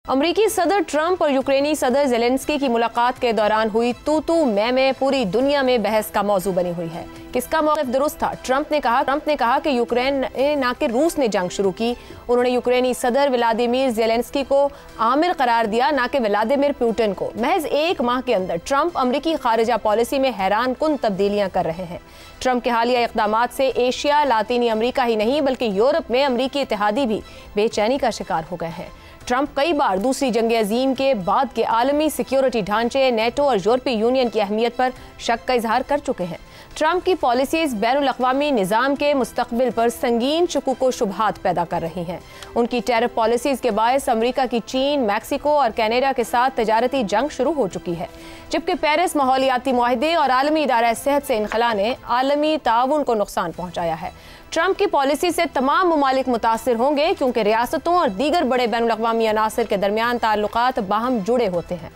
امریکی صدر ٹرمپ اور یوکرینی صدر زیلنسکی کی ملاقات کے دوران ہوئی تو میں پوری دنیا میں بحث کا موضوع بنی ہوئی ہے۔ کس کا موقف درست تھا؟ ٹرمپ نے کہا کہ یوکرین نہ کہ روس نے جنگ شروع کی۔ انہوں نے یوکرینی صدر ولادیمیر زیلنسکی کو آمر قرار دیا، نہ کہ ولادیمیر پوٹن کو۔ محض ایک ماہ کے اندر ٹرمپ امریکی خارجہ پالیسی میں حیران کن تبدیلیاں کر رہے ہیں۔ ٹرمپ کے حالیہ اقدامات سے ایشیا، لاطینی امریکہ ہی نہیں بلکہ یورپ میں امریکی اتحادی بھی بے چینی کا شکار ہو گئے ہیں۔ ٹرمپ کئی بار دوسری جنگ عظیم کے بعد کے عالمی سیکیورٹی ڈھانچے، نیٹو اور یورپی یونین کی اہمیت پر شک کا اظہار کر چکے ہیں۔ ٹرمپ کی پالیسیز بین الاقوامی نظام کے مستقبل پر سنگین شکوک و شبہات پیدا کر رہی ہیں۔ ان کی ٹیرف پالیسیز کے باعث امریکہ کی چین، میکسیکو اور کینیڈا کے ساتھ تجارتی جنگ شروع ہو چکی ہے، جبکہ پیرس ماحولیاتی معاہدے اور عالمی ادارہ صحت سے انخلا نے عالمی تعاون کو نقصان پہنچایا ہے۔ ٹرمپ کی پالیسی سے تمام ممالک متاثر ہوں گے، کیونکہ ریاستوں اور دیگر بڑے بین الاقوامی عناصر کے درمیان تعلقات باہم جڑے ہوتے ہیں۔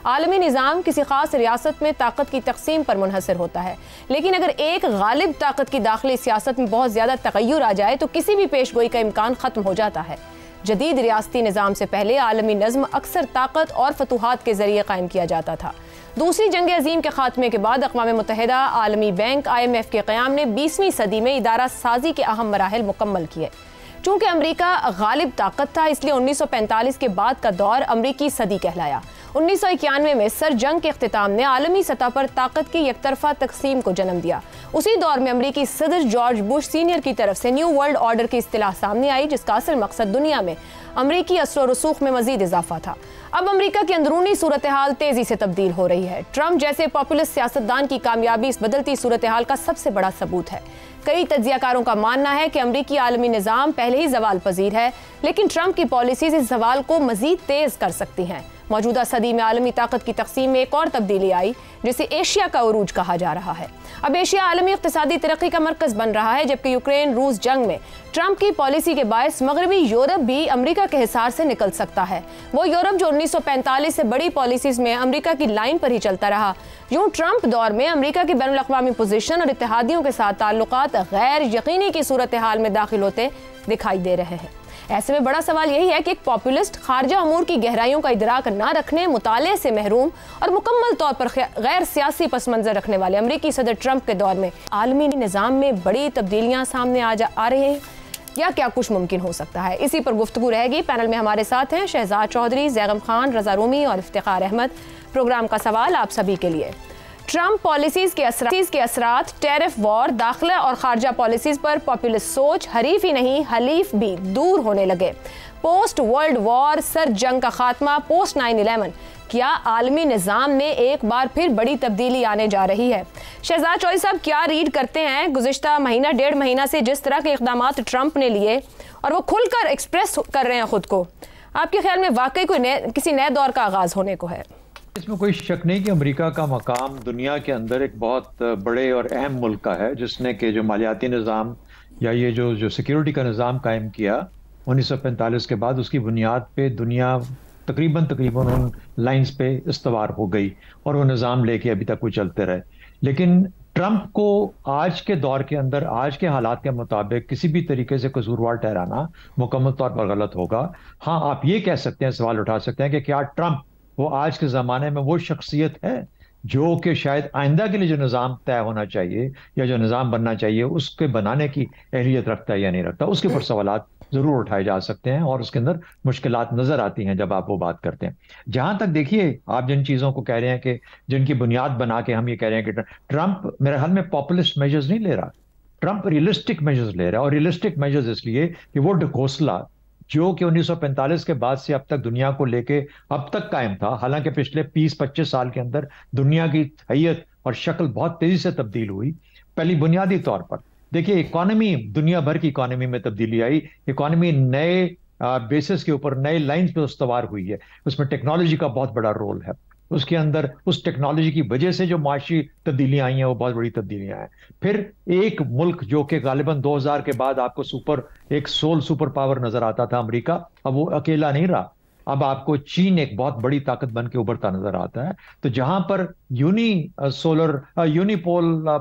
عالمی نظام کسی خاص ریاست میں طاقت کی تقسیم پر منحصر ہوتا ہے، لیکن اگر ایک غالب طاقت کی داخلی سیاست میں بہت زیادہ تغیر آ جائے تو کسی بھی پیش گوئی کا امکان ختم ہو جاتا ہے۔ جدید ریاستی نظام سے پہلے عالمی نظم اکثر طاقت اور فتوحات کے ذریعے قائم کیا جاتا تھا۔ دوسری جنگ عظیم کے خاتمے کے بعد اقوام متحدہ، عالمی بینک، IMF کے قیام نے 20ویں صدی میں ادارہ سازی کے اہم مراحل مکمل کیے۔ چونکہ امریکہ غالب طاقت تھا، اس لیے 1945 کے بعد کا دور امریکی صدی کہلایا۔ 1991 میں سر جنگ کے اختتام نے عالمی سطح پر طاقت کی یک طرفہ تقسیم کو جنم دیا۔ اسی دور میں امریکی صدر جارج بش سینئر کی طرف سے نیو ورلڈ آرڈر کی اصطلاح سامنے آئی، جس کا اصل مقصد دنیا میں امریکی اثر و رسوخ میں مزید اضافہ تھا۔ اب امریکہ کی اندرونی صورتحال تیزی سے تبدیل ہو رہی ہے۔ ٹرمپ جیسے پاپولسٹ سیاستدان کی کامیابی اس بدلتی صورتحال کا سب سے بڑا ثبوت ہے۔ کئی تجزیہ کاروں کا ماننا ہے کہ امریکی عالمی نظام پہلے ہی زوال پذیر ہے، لیکن ٹرمپ کی پالیسیز اس زوال کو مزید تیز کر سکتی ہیں۔ موجودہ صدی میں عالمی طاقت کی تقسیم میں ایک اور تبدیلی آئی، جسے ایشیا کا عروج کہا جا رہا ہے۔ اب ایشیا عالمی اقتصادی ترقی کا مرکز بن رہا ہے، جبکہ یوکرین روس جنگ میں ٹرمپ کی پالیسی کے باعث مغربی یورپ بھی امریکہ کے حصار سے نکل سکتا ہے۔ وہ یورپ جو 1945 سے بڑی پالیسیز میں امریکہ کی لائن پر ہی چلتا رہا۔ یوں ٹرمپ دور میں امریکہ کی بین الاقوامی پوزیشن اور اتحادیوں کے ساتھ تعلقات غیر یقینی کی صورتحال میں داخل ہوتے دکھائی دے رہے ہیں۔ ایسے میں بڑا سوال یہی ہے کہ ایک پاپولسٹ خارجہ امور کی گہرائیوں کا ادراک نہ رکھنے، مطالعے سے محروم اور مکمل طور پر غیر سیاسی پس منظر رکھنے والے امریکی صدر ٹرمپ کے دور میں عالمی نظام میں بڑی تبدیلیاں سامنے آ رہی ہیں، یا کیا کچھ ممکن ہو سکتا ہے؟ اسی پر گفتگو رہے گی۔ پینل میں ہمارے ساتھ ہیں شہزاد چودھری، زیغم خان، رضا رومی اور افتخار احمد۔ پروگرام کا سوال آپ سبھی کے لیے: ٹرمپ پالیسیز کے اثرات، ٹیرف وار، داخلہ اور خارجہ پالیسیز پر پاپولسٹ سوچ، حریف ہی نہیں حلیف بھی دور ہونے لگے۔ پوسٹ ورلڈ وار، سر جنگ کا خاتمہ، پوسٹ 9/11، کیا عالمی نظام میں ایک بار پھر بڑی تبدیلی آنے جا رہی ہے؟ شہزاد چودھری صاحب کیا ریڈ کرتے ہیں گزشتہ مہینہ ڈیڑھ مہینہ سے جس طرح کے اقدامات ٹرمپ نے لیے اور وہ کھل کر ایکسپریس کر رہے ہیں خود کو، آپ کے خیال میں واقعی کسی نئے دور کا آغاز ہونے کو ہے؟ اس میں کوئی شک نہیں کہ امریکہ کا مقام دنیا کے اندر ایک بہت بڑے اور اہم ملک کا ہے، جس نے کہ جو مالیاتی نظام یا یہ جو سیکیورٹی کا نظام قائم کیا 1945 کے بعد، اس کی بنیاد پہ دنیا تقریباً ان لائنز پہ استوار ہو گئی اور وہ نظام لے کے ابھی تک وہ چلتے رہے۔ لیکن ٹرمپ کو آج کے دور کے اندر، آج کے حالات کے مطابق کسی بھی طریقے سے قصوروار ٹھہرانا مکمل طور پر غلط ہوگا۔ ہاں، آپ یہ کہہ سکتے ہیں، سوال اٹھا سکتے ہیں کہ کیا ٹرمپ وہ آج کے زمانے میں وہ شخصیت ہے جو کہ شاید آئندہ کے لیے جو نظام طے ہونا چاہیے یا جو نظام بننا چاہیے اس کے بنانے کی اہلیت رکھتا ہے یا نہیں رکھتا؟ اس کے اوپر سوالات ضرور اٹھائے جا سکتے ہیں اور اس کے اندر مشکلات نظر آتی ہیں جب آپ وہ بات کرتے ہیں۔ جہاں تک دیکھیے، آپ جن چیزوں کو کہہ رہے ہیں کہ جن کی بنیاد بنا کے ہم یہ کہہ رہے ہیں کہ ٹرمپ میرے خیال میں پاپولسٹ میجرز نہیں لے رہا، ٹرمپ ریئلسٹک میجرز لے رہا ہے، اور ریئلسٹک میجرز اس لیے کہ وہ ڈھکوسلا جو کہ 1945 کے بعد سے اب تک دنیا کو لے کے اب تک قائم تھا، حالانکہ پچھلے 20-25 سال کے اندر دنیا کی حیت اور شکل بہت تیزی سے تبدیل ہوئی۔ پہلی بنیادی طور پر دیکھیے، اکانومی، دنیا بھر کی اکانومی میں تبدیلی آئی، اکانومی نئے بیسس کے اوپر، نئے لائنز پہ استوار ہوئی ہے۔ اس میں ٹیکنالوجی کا بہت بڑا رول ہے، اس کے اندر اس ٹیکنالوجی کی وجہ سے جو معاشی تبدیلیاں آئی ہیں وہ بہت بڑی تبدیلیاں ہیں۔ پھر ایک ملک جو کہ غالباً 2000 کے بعد آپ کو ایک سپر پاور نظر آتا تھا امریکہ، اب وہ اکیلا نہیں رہا، اب آپ کو چین ایک بہت بڑی طاقت بن کے ابھرتا نظر آتا ہے۔ تو جہاں پر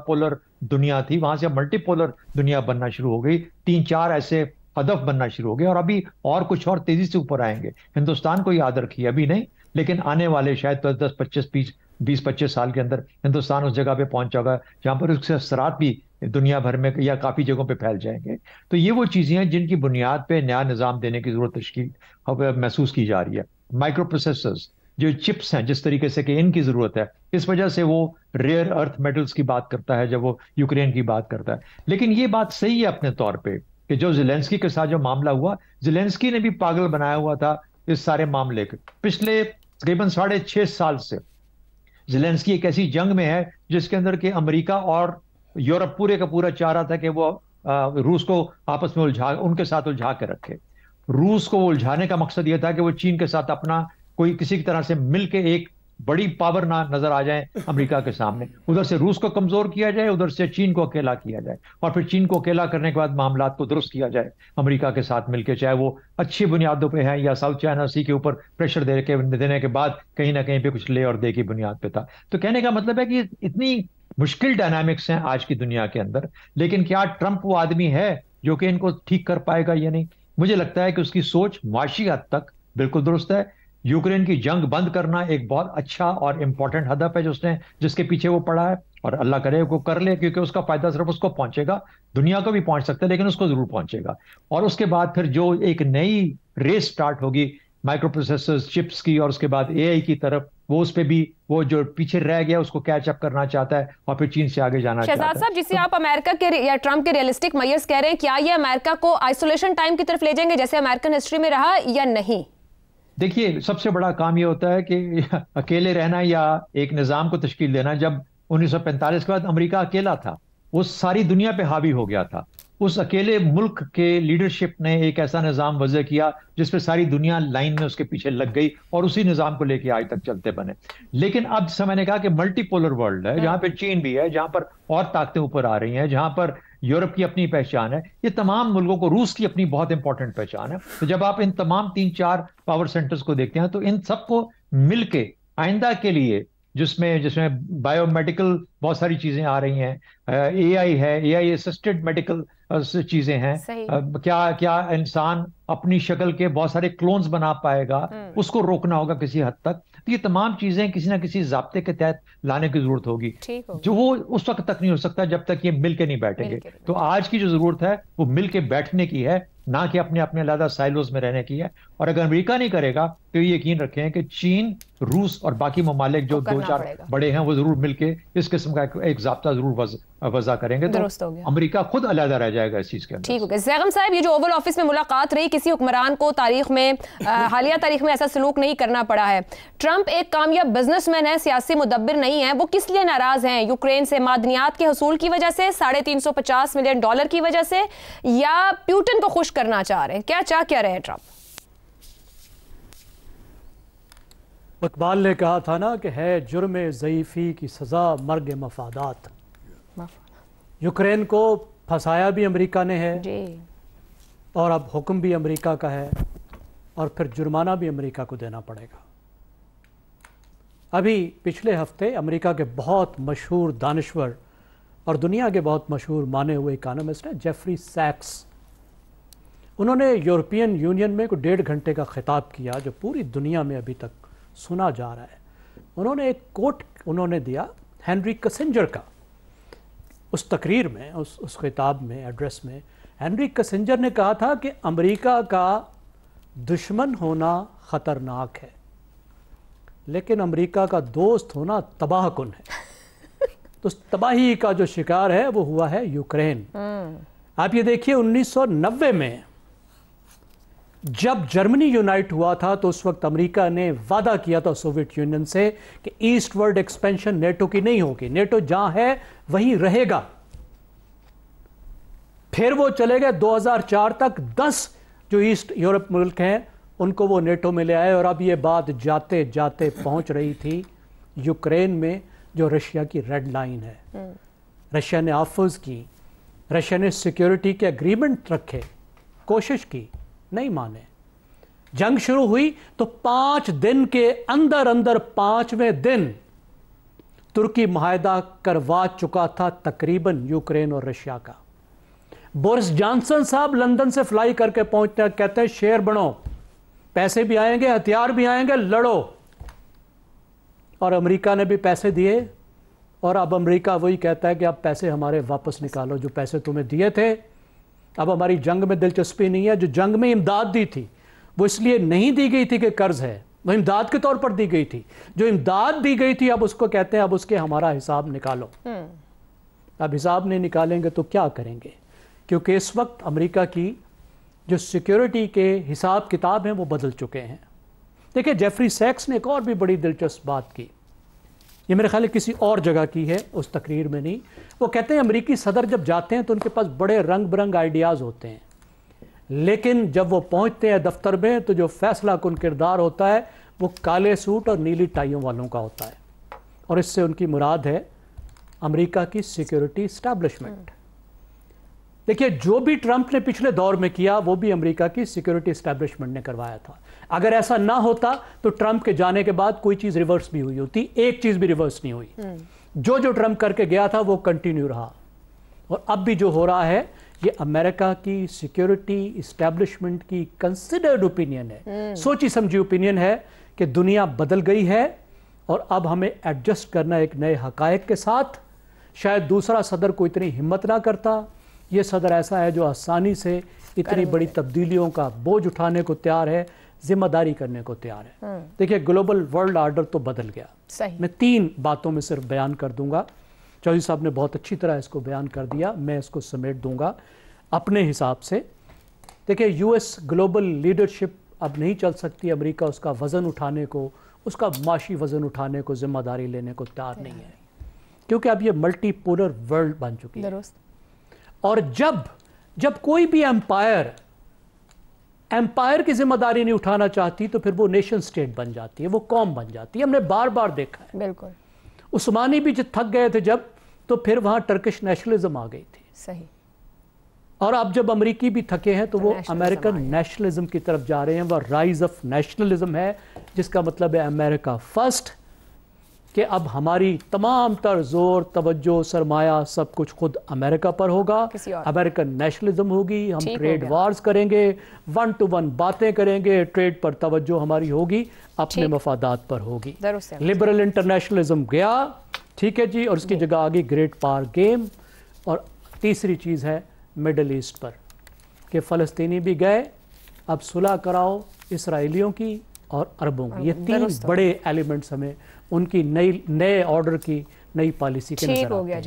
پولر دنیا تھی، وہاں سے اب ملٹی پولر دنیا بننا شروع ہو گئی۔ 3-4 ایسے हदफ बनना शुरू हो गए, और अभी और कुछ और तेजी से ऊपर आएंगे। हिंदुस्तान को याद रखिए, अभी नहीं लेकिन आने वाले शायद 10-25 साल के अंदर हिंदुस्तान उस जगह पे पहुंच जाएगा जहां पर उसके असरात भी दुनिया भर में या काफी जगहों पे फैल जाएंगे। तो ये वो चीजें हैं जिनकी बुनियाद पे नया निजाम देने की जरूरत महसूस की जा रही है। माइक्रो प्रोसेसर्स, जो चिप्स हैं जिस तरीके से कि इनकी जरूरत है, इस वजह से वो रेयर अर्थ मेटल्स की बात करता है जब वो यूक्रेन की बात करता है। लेकिन ये बात सही है अपने तौर पे कि जो ज़ेलेंस्की के साथ जो मामला हुआ, ज़ेलेंस्की ने भी पागल बनाया हुआ था इस सारे मामले को। पिछले तकरीबन 6.5 साल से ज़ेलेंस्की एक ऐसी जंग में है जिसके अंदर कि अमेरिका और यूरोप पूरे का पूरा चाह रहा था कि वो रूस को आपस में उनके साथ उलझा के रखे। रूस को उलझाने का मकसद यह था कि वो चीन के साथ अपना कोई किसी की तरह से मिलके एक बड़ी पावर ना नजर आ जाए अमेरिका के सामने। उधर से रूस को कमजोर किया जाए, उधर से चीन को अकेला किया जाए, और फिर चीन को अकेला करने के बाद मामलात को दुरुस्त किया जाए अमेरिका के साथ मिलकर, चाहे वो अच्छी बुनियादों पे है या साउथ चाइना सी के ऊपर प्रेशर देने के बाद कहीं ना कहीं पे कुछ ले और दे की बुनियाद पे था। तो कहने का मतलब है कि इतनी मुश्किल डायनामिक्स हैं आज की दुनिया के अंदर, लेकिन क्या ट्रंप वो आदमी है जो कि इनको ठीक कर पाएगा या नहीं? मुझे लगता है कि उसकी सोच माशी हद तक बिल्कुल दुरुस्त है। यूक्रेन की जंग बंद करना एक बहुत अच्छा और इंपॉर्टेंट हदफ है जिसके पीछे वो पड़ा है, और अल्लाह करे वो कर ले, क्योंकि उसका फायदा सिर्फ उसको पहुंचेगा, दुनिया को भी पहुंच सकता है लेकिन उसको जरूर पहुंचेगा। और उसके बाद फिर जो एक नई रेस स्टार्ट होगी माइक्रो प्रोसेसर्स चिप्स की, और उसके बाद एआई की तरफ, वो उस पे भी वो जो पीछे रह गया उसको कैच अप करना चाहता है और फिर चीन से आगे जाना चाहता है। शहजाद साहब, जिसे आप अमेरिका के या ट्रंप के रियलिस्टिक मैयर्स कह रहे हैं, क्या ये अमेरिका को आइसोलेशन टाइम की तरफ ले जाएंगे जैसे अमेरिकन हिस्ट्री में रहा, या नहीं? देखिए, सबसे बड़ा काम ये होता है कि अकेले रहना या एक निजाम को तश्कील देना। जब 1945 के बाद अमेरिका अकेला था, वो सारी दुनिया पे हावी हो गया था। उस अकेले मुल्क के लीडरशिप ने एक ऐसा निजाम वज़े किया जिसपे सारी दुनिया लाइन में उसके पीछे लग गई, और उसी निजाम को लेके आज तक चलते बने। लेकिन अब जैसे मैंने कहा कि मल्टीपोलर वर्ल्ड है, जहां पे चीन भी है, जहां पर और ताकतें ऊपर आ रही हैं, जहां पर यूरोप की अपनी पहचान है, ये तमाम मुल्कों को, रूस की अपनी बहुत इंपॉर्टेंट पहचान है। तो जब आप इन तमाम 3-4 पावर सेंटर्स को देखते हैं तो इन सबको मिलके आइंदा के लिए, जिसमें बायोमेडिकल बहुत सारी चीजें आ रही हैं, एआई है, एआई असिस्टेड मेडिकल चीजें हैं, क्या इंसान अपनी शक्ल के बहुत सारे क्लोन्स बना पाएगा, उसको रोकना होगा किसी हद तक। तो ये तमाम चीजें किसी ना किसी ज़ाब्ते के तहत लाने की जरूरत होगी, जो वो उस वक्त तक नहीं हो सकता जब तक ये मिलके नहीं बैठेंगे। तो आज की जो जरूरत है वो मिलके बैठने की है, ना कि अपने अपने अलग साइलोज में रहने की है। और अगर अमेरिका नहीं करेगा तो ये यकीन रखें कि चीन, रूस और बाकी ममालिक जो 2-4 बड़े हैं वो जरूर मिलके इस किस्म का एक ज़ाब्ता जरूर वज़ा करेंगे, तो अमेरिका खुद अलग रह जाएगा इस चीज के अंदर। ठीक हो गया। ज़ैगम साहब, ये जो ओवल ऑफिस में मुलाकात रही, किसी हुक्मरान को तारीख में हालिया तारीख में ऐसा सलूक नहीं करना पड़ा है। ट्रंप एक कामयाब बिजनेसमैन है, सियासी मुदब्बिर नहीं है। वो किस लिए नाराज हैं? यूक्रेन से मादनियात के हसूल की वजह से, $350 मिलियन की वजह से, या पुतिन को खुश करना चाह रहे हैं? क्या रहे हैं ट्रंप? इकबाल ने कहा था ना कि है जुर्म ज़ईफ़ी की सज़ा मर्ग मफादात। यूक्रेन को फंसाया भी अमेरिका ने है जी, और अब हुक्म भी अमेरिका का है, और फिर जुर्माना भी अमेरिका को देना पड़ेगा। अभी पिछले हफ्ते अमेरिका के बहुत मशहूर दानिश्वर और दुनिया के बहुत मशहूर माने हुए इकानमिस्ट हैं जेफरी सैक्स, उन्होंने यूरोपियन यूनियन में कोई 1.5 घंटे का खिताब किया जो पूरी दुनिया में अभी तक सुना जा रहा है। उन्होंने एक कोट दिया हेनरी किसिंजर का। उस तकरीर में, उस खिताब में, एड्रेस में हेनरी किसिंजर ने कहा था कि अमेरिका का दुश्मन होना ख़तरनाक है, लेकिन अमेरिका का दोस्त होना तबाहकुन है। तो तबाही का जो शिकार है वो हुआ है यूक्रेन। आप ये देखिए, 1990 में जब जर्मनी यूनाइट हुआ था तो उस वक्त अमेरिका ने वादा किया था सोवियत यूनियन से कि ईस्टवर्ड एक्सपेंशन नेटो की नहीं होगी, नेटो जहां है वहीं रहेगा। फिर वो चले गए 2004 तक, 10 जो ईस्ट यूरोप मुल्क हैं उनको वो नेटो में ले आए, और अब ये बात जाते जाते पहुंच रही थी यूक्रेन में, जो रशिया की रेड लाइन है। रशिया ने ऑफर्स की, रशिया ने सिक्योरिटी के एग्रीमेंट रखे, कोशिश की, नहीं माने। जंग शुरू हुई तो 5 दिन के अंदर 5वें दिन तुर्की मुआहदा करवा चुका था तकरीबन यूक्रेन और रशिया का। बोरिस जॉनसन साहब लंदन से फ्लाई करके पहुंचते हैं, कहते हैं शेर बनो, पैसे भी आएंगे, हथियार भी आएंगे, लड़ो। और अमेरिका ने भी पैसे दिए, और अब अमेरिका वही कहता है कि अब पैसे हमारे वापस निकालो, जो पैसे तुम्हें दिए थे। अब हमारी जंग में दिलचस्पी नहीं है। जो जंग में इमदाद दी थी वो इसलिए नहीं दी गई थी कि कर्ज है, वो इमदाद के तौर पर दी गई थी। जो इमदाद दी गई थी अब उसको कहते हैं अब उसके हमारा हिसाब निकालो। अब हिसाब नहीं निकालेंगे तो क्या करेंगे? क्योंकि इस वक्त अमेरिका की जो सिक्योरिटी के हिसाब किताब हैं वो बदल चुके हैं। देखिए, जेफरी सैक्स ने एक और भी बड़ी दिलचस्प बात की, ये मेरे ख्याल किसी और जगह की है, उस तकरीर में नहीं। वो कहते हैं अमेरिकी सदर जब जाते हैं तो उनके पास बड़े रंग बिरंग आइडियाज़ होते हैं, लेकिन जब वो पहुंचते हैं दफ्तर में तो जो फैसला कुन किरदार होता है वो काले सूट और नीली टाइयों वालों का होता है। और इससे उनकी मुराद है अमेरिका की सिक्योरिटी इस्टेब्लिशमेंट। देखिए, जो भी ट्रंप ने पिछले दौर में किया वो भी अमेरिका की सिक्योरिटी इस्टेब्लिशमेंट ने करवाया था। अगर ऐसा ना होता तो ट्रंप के जाने के बाद कोई चीज़ रिवर्स भी हुई होती, एक चीज़ भी रिवर्स नहीं हुई। जो ट्रंप करके गया था वो कंटिन्यू रहा। और अब भी जो हो रहा है ये अमेरिका की सिक्योरिटी इस्टेब्लिशमेंट की कंसिडर्ड ओपिनियन है, सोची समझी ओपिनियन है कि दुनिया बदल गई है और अब हमें एडजस्ट करना एक नए हकायक के साथ। शायद दूसरा सदर को इतनी हिम्मत ना करता, ये सदर ऐसा है जो आसानी से इतनी बड़ी तब्दीलियों का बोझ उठाने को तैयार है, जिम्मेदारी करने को तैयार है। देखिए, ग्लोबल वर्ल्ड ऑर्डर तो बदल गया। सही। मैं 3 बातों में सिर्फ बयान कर दूंगा। चौधरी साहब ने बहुत अच्छी तरह इसको बयान कर दिया, मैं इसको समेट दूंगा अपने हिसाब से। देखिए, यूएस ग्लोबल लीडरशिप अब नहीं चल सकती। अमेरिका उसका वज़न उठाने को, उसका माशी वज़न उठाने को, जिम्मेदारी लेने को तैयार नहीं है, क्योंकि अब ये मल्टीपोलर वर्ल्ड बन चुकी है। और जब कोई भी एम्पायर की जिम्मेदारी नहीं उठाना चाहती तो फिर वो नेशन स्टेट बन जाती है, वो कौम बन जाती है। हमने बार बार देखा है। बिल्कुल। उस्मानी भी जब थक गए थे जब, तो फिर वहां टर्किश नेशनलिज्म आ गई थी। सही। और अब जब अमेरिकी भी थके हैं तो वो अमेरिकन नेशनलिज्म की तरफ जा रहे हैं। वह राइज ऑफ नेशनलिज्म है, जिसका मतलब है अमेरिका फर्स्ट, कि अब हमारी तमाम तर जोर, तवज्जो, सरमाया सब कुछ खुद अमेरिका पर होगा। अमेरिकन नेशनलिज्म होगी, हम ट्रेड वार्स करेंगे, 1 to 1 बातें करेंगे, ट्रेड पर तवज्जो हमारी होगी, अपने मफादात पर होगी। लिबरल इंटरनेशनलिज्म गया, ठीक है जी, और उसकी जगह आ गई ग्रेट पावर गेम। और तीसरी चीज़ है मिडल ईस्ट पर, कि फ़लस्तीनी भी गए, अब सुलह कराओ इसराइलियों की और अरबों की। ये 3 बड़े एलिमेंट्स हमें उनकी नए ऑर्डर की नई पॉलिसी के नजर आते हैं।